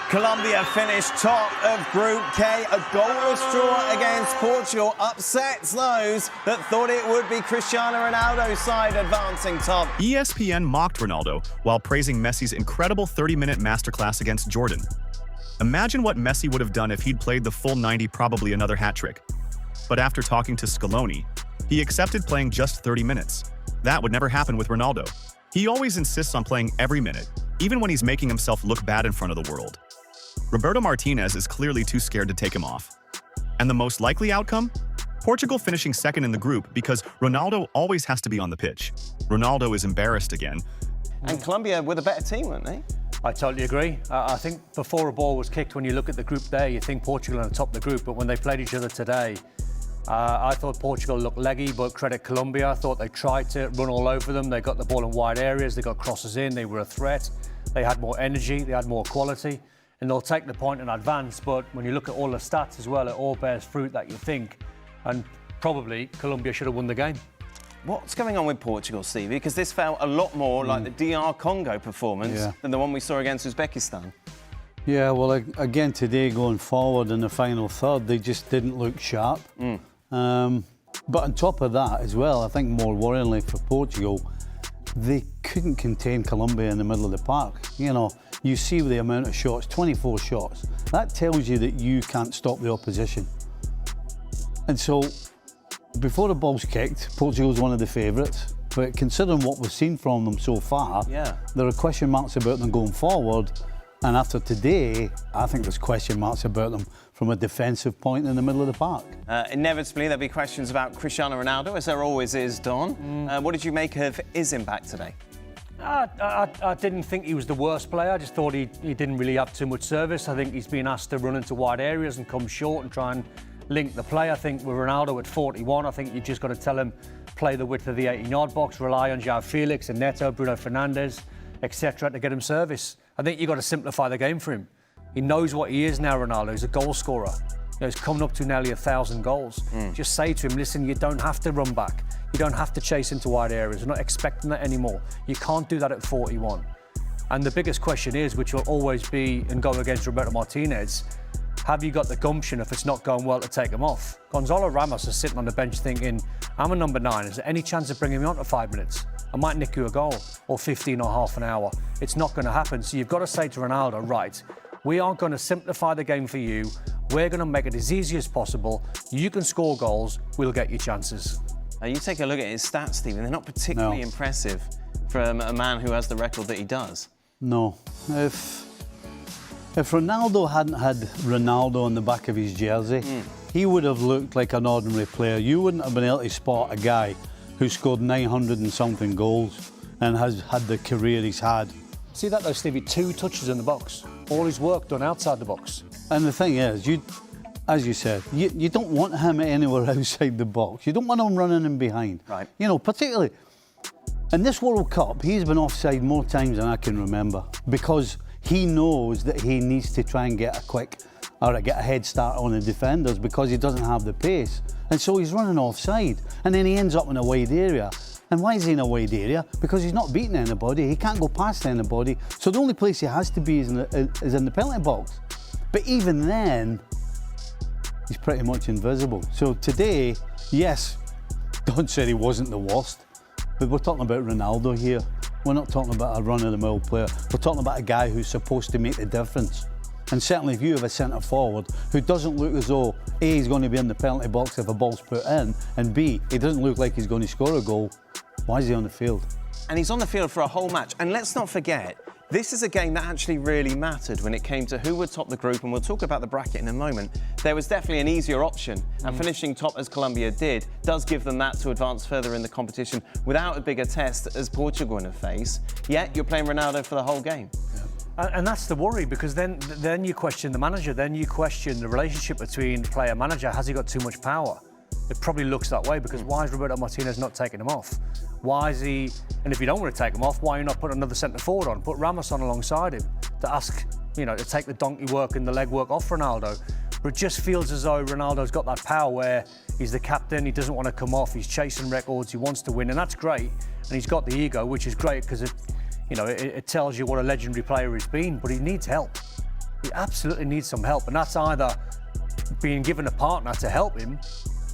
Colombia finished top of Group K. A goalless draw against Portugal upsets those that thought it would be Cristiano Ronaldo's side advancing top. ESPN mocked Ronaldo while praising Messi's incredible 30-minute masterclass against Jordan. Imagine what Messi would have done if he'd played the full 90, probably another hat trick. But after talking to Scaloni, he accepted playing just 30 minutes. That would never happen with Ronaldo. He always insists on playing every minute, even when he's making himself look bad in front of the world. Roberto Martinez is clearly too scared to take him off. And the most likely outcome? Portugal finishing second in the group because Ronaldo always has to be on the pitch. Ronaldo is embarrassed again. And Colombia were the better team, weren't they? I totally agree. I think before a ball was kicked, when you look at the group there, you think Portugal on the top of the group, but when they played each other today, I thought Portugal looked leggy, but credit Colombia. I thought they tried to run all over them. They got the ball in wide areas, they got crosses in, they were a threat. They had more energy, they had more quality, and they'll take the point and advance. But when you look at all the stats as well, it all bears fruit that you think, and probably Colombia should have won the game. What's going on with Portugal, Stevie? Because this felt a lot more like the DR Congo performance than the one we saw against Uzbekistan. Yeah, well, again, today going forward in the final third, they just didn't look sharp. But on top of that as well, I think more worryingly for Portugal, they couldn't contain Colombia in the middle of the park. You know, you see the amount of shots, 24 shots. That tells you that you can't stop the opposition. And so, before the ball's kicked, Portugal's one of the favourites. But considering what we've seen from them so far, there are question marks about them going forward. And after today, I think there's question marks about them from a defensive point in the middle of the park. Inevitably, there'll be questions about Cristiano Ronaldo, as there always is, Don. What did you make of his impact today? I didn't think he was the worst player. I just thought he didn't really have too much service. I think he's been asked to run into wide areas and come short and try and link the play. I think with Ronaldo at 41, I think you've just got to tell him, play the width of the 18-yard box, rely on João Felix and Neto, Bruno Fernandes, etc. to get him service. I think you've got to simplify the game for him. He knows what he is now, Ronaldo. He's a goal scorer. You know, he's coming up to nearly 1,000 goals. Just say to him, listen, you don't have to run back. You don't have to chase into wide areas. We're not expecting that anymore. You can't do that at 41. And the biggest question is, which will always be and go against Roberto Martinez, have you got the gumption if it's not going well to take him off? Gonzalo Ramos is sitting on the bench thinking, I'm a number 9. Is there any chance of bringing me on for 5 minutes? I might nick you a goal, or 15 or half an hour. It's not going to happen. So you've got to say to Ronaldo, right, we aren't going to simplify the game for you. We're going to make it as easy as possible. You can score goals. We'll get you chances. You take a look at his stats, Stephen. They're not particularly impressive from a man who has the record that he does. No. If Ronaldo hadn't had Ronaldo on the back of his jersey, he would have looked like an ordinary player. You wouldn't have been able to spot a guy who scored 900 and something goals and has had the career he's had. See that though, Stevie? 2 touches in the box. All his work done outside the box. And the thing is, as you said, you don't want him anywhere outside the box. You don't want him running in behind. Right. You know, particularly in this World Cup, he's been offside more times than I can remember because he knows that he needs to try and get a head start on the defenders because he doesn't have the pace. And so he's running offside. And then he ends up in a wide area. And why is he in a wide area? Because he's not beating anybody. He can't go past anybody. So the only place he has to be is in the penalty box. But even then, he's pretty much invisible. So today, yes, Don said he wasn't the worst. But we're talking about Ronaldo here. We're not talking about a run-of-the-mill player. We're talking about a guy who's supposed to make the difference. And certainly if you have a centre-forward who doesn't look as though, A, he's going to be in the penalty box if a ball's put in, and B, he doesn't look like he's going to score a goal, why is he on the field? And he's on the field for a whole match. And let's not forget, this is a game that actually really mattered when it came to who would top the group, and we'll talk about the bracket in a moment. There was definitely an easier option, and finishing top as Colombia did does give them that to advance further in the competition without a bigger test as Portugal in a face. Yet you're playing Ronaldo for the whole game. And that's the worry, because then you question the manager, then you question the relationship between player and manager. Has he got too much power? It probably looks that way, because why is Roberto Martinez not taking him off? Why is he, and if you don't want to take him off, why are you not putting another centre forward on? Put Ramos on alongside him to ask, you know, to take the donkey work and the leg work off Ronaldo. But it just feels as though Ronaldo's got that power where he's the captain, he doesn't want to come off, he's chasing records, he wants to win, and that's great. And he's got the ego, which is great because it tells you what a legendary player he's been, but he needs help. he absolutely needs some help. And that's either being given a partner to help him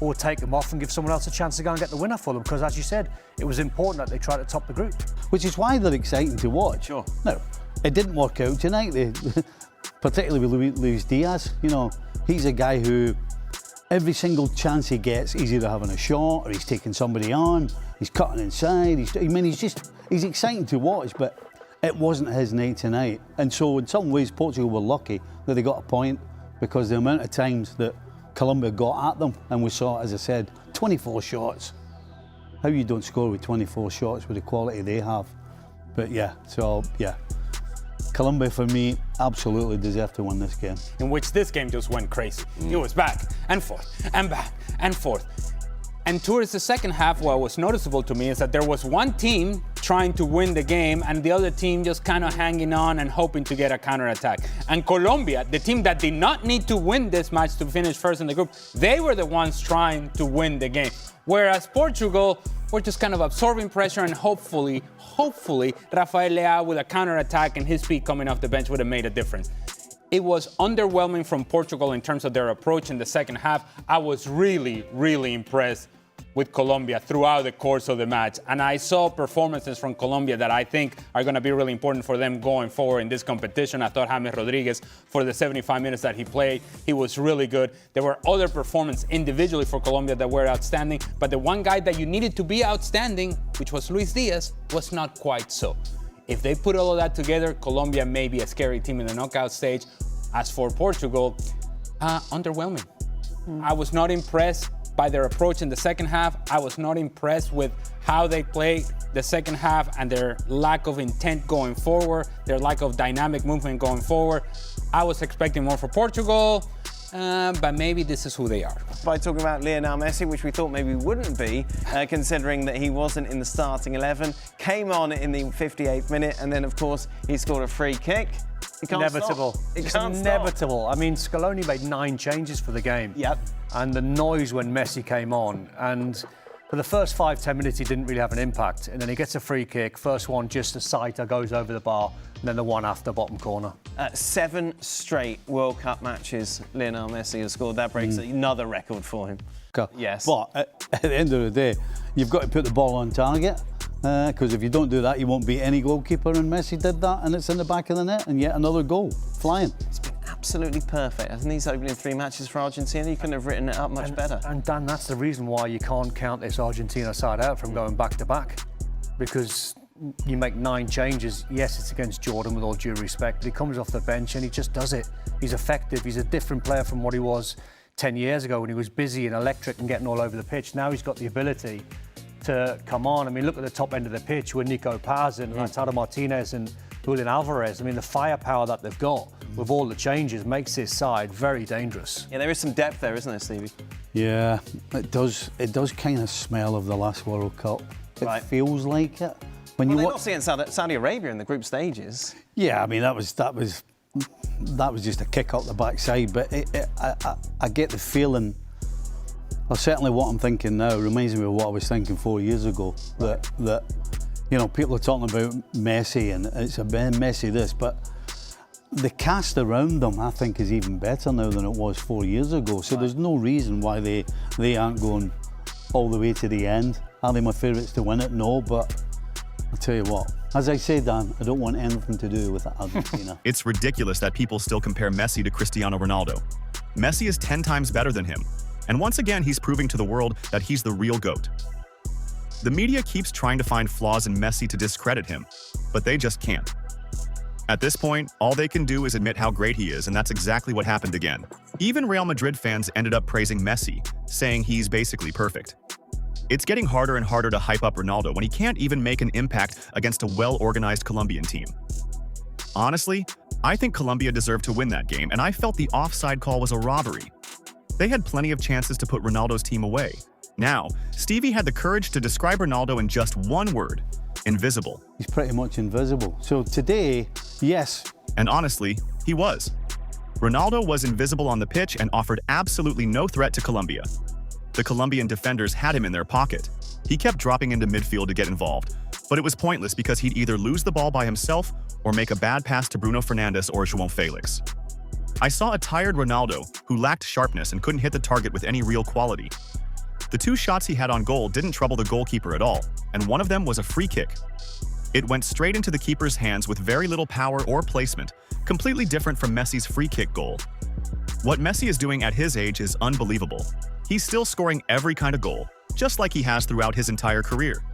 or take him off and give someone else a chance to go and get the winner for them. Because as you said, it was important that they tried to top the group. Which is why they're exciting to watch. Sure. No, it didn't work out tonight, particularly with Luis Diaz. You know, he's a guy who every single chance he gets, he's either having a shot or he's taking somebody on, he's cutting inside. He's exciting to watch, but it wasn't his night tonight. And so in some ways, Portugal were lucky that they got a point, because the amount of times that Colombia got at them, and we saw, as I said, 24 shots. How you don't score with 24 shots with the quality they have. But yeah, so yeah. Colombia, for me, absolutely deserve to win this game. In which this game just went crazy. It was back and forth and back and forth. And towards the second half, what was noticeable to me is that there was one team trying to win the game and the other team just kind of hanging on and hoping to get a counterattack. And Colombia, the team that did not need to win this match to finish first in the group, they were the ones trying to win the game. Whereas Portugal were just kind of absorbing pressure, and hopefully, Rafael Leao with a counterattack and his speed coming off the bench would have made a difference. It was underwhelming from Portugal in terms of their approach in the second half. I was really, really impressed with Colombia throughout the course of the match. And I saw performances from Colombia that I think are going to be really important for them going forward in this competition. I thought James Rodriguez, for the 75 minutes that he played, he was really good. There were other performances individually for Colombia that were outstanding, but the one guy that you needed to be outstanding, which was Luis Diaz, was not quite so. If they put all of that together, Colombia may be a scary team in the knockout stage. As for Portugal, underwhelming. I was not impressed by their approach in the second half. I was not impressed with how they played the second half and their lack of intent going forward, their lack of dynamic movement going forward. I was expecting more for Portugal, but maybe this is who they are. By talking about Lionel Messi, which we thought maybe wouldn't be, considering that he wasn't in the starting 11, came on in the 58th minute, and then, of course, he scored a free kick. Inevitable. It's inevitable. I mean, Scaloni made 9 changes for the game. Yep. And the noise when Messi came on, and for the first 5-10 minutes he didn't really have an impact, and then he gets a free kick, first one just a sighter, goes over the bar, and then the one after bottom corner. 7 straight World Cup matches Lionel Messi has scored. That breaks another record for him. Yes. But at the end of the day, you've got to put the ball on target, because if you don't do that, you won't beat any goalkeeper, and Messi did that, and it's in the back of the net, and yet another goal, flying. It's been absolutely perfect. I think these opening 3 matches for Argentina, you couldn't have written it up much better. And Dan, that's the reason why you can't count this Argentina side out from going back to back, because you make 9 changes. Yes, it's against Jordan, with all due respect, but he comes off the bench and he just does it. He's effective. He's a different player from what he was 10 years ago when he was busy and electric and getting all over the pitch. Now he's got the ability to come on. I mean, look at the top end of the pitch with Nico Paz and Lautaro Martinez and Julian Alvarez. I mean, the firepower that they've got with all the changes makes this side very dangerous. Yeah, there is some depth there, isn't there, Stevie? Yeah, it does kind of smell of the last World Cup. It feels like it. When they're not seeing Saudi Arabia in the group stages. Yeah, I mean, that was just a kick up the backside, but I get the feeling, or certainly what I'm thinking now reminds me of what I was thinking 4 years ago, that you know, people are talking about Messi and it's a Messi this, but the cast around them, I think, is even better now than it was 4 years ago. So there's no reason why they aren't going all the way to the end. Are they my favourites to win it? No, but I'll tell you what, as I say, Dan, I don't want anything to do with Argentina. It's ridiculous that people still compare Messi to Cristiano Ronaldo. Messi is 10 times better than him. And once again, he's proving to the world that he's the real GOAT. The media keeps trying to find flaws in Messi to discredit him, but they just can't. At this point, all they can do is admit how great he is, and that's exactly what happened again. Even Real Madrid fans ended up praising Messi, saying he's basically perfect. It's getting harder and harder to hype up Ronaldo when he can't even make an impact against a well-organized Colombian team. Honestly, I think Colombia deserved to win that game, and I felt the offside call was a robbery. They had plenty of chances to put Ronaldo's team away. Now, Stevie had the courage to describe Ronaldo in just one word: invisible. He's pretty much invisible. So today, yes. And honestly, he was. Ronaldo was invisible on the pitch and offered absolutely no threat to Colombia. The Colombian defenders had him in their pocket. He kept dropping into midfield to get involved, but it was pointless because he'd either lose the ball by himself or make a bad pass to Bruno Fernandes or João Felix. I saw a tired Ronaldo who lacked sharpness and couldn't hit the target with any real quality. The 2 shots he had on goal didn't trouble the goalkeeper at all, and one of them was a free kick. It went straight into the keeper's hands with very little power or placement, completely different from Messi's free kick goal. What Messi is doing at his age is unbelievable. He's still scoring every kind of goal, just like he has throughout his entire career.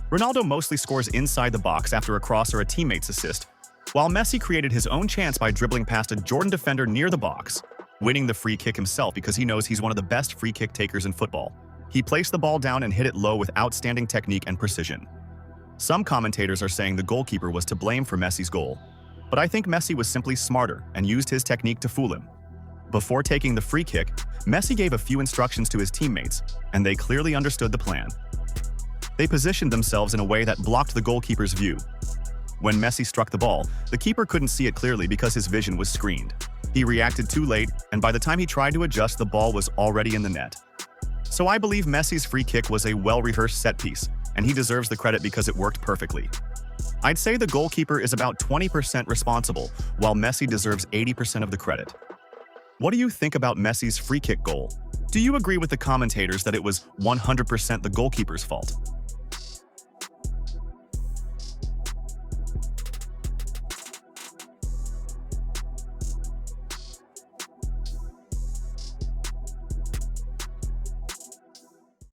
Ronaldo mostly scores inside the box after a cross or a teammate's assist, while Messi created his own chance by dribbling past a Jordan defender near the box, winning the free kick himself because he knows he's one of the best free kick takers in football. He placed the ball down and hit it low with outstanding technique and precision. Some commentators are saying the goalkeeper was to blame for Messi's goal, but I think Messi was simply smarter and used his technique to fool him. Before taking the free kick, Messi gave a few instructions to his teammates, and they clearly understood the plan. They positioned themselves in a way that blocked the goalkeeper's view. When Messi struck the ball, the keeper couldn't see it clearly because his vision was screened. He reacted too late, and by the time he tried to adjust, the ball was already in the net. So I believe Messi's free kick was a well-rehearsed set piece, and he deserves the credit because it worked perfectly. I'd say the goalkeeper is about 20% responsible, while Messi deserves 80% of the credit. What do you think about Messi's free kick goal? Do you agree with the commentators that it was 100% the goalkeeper's fault?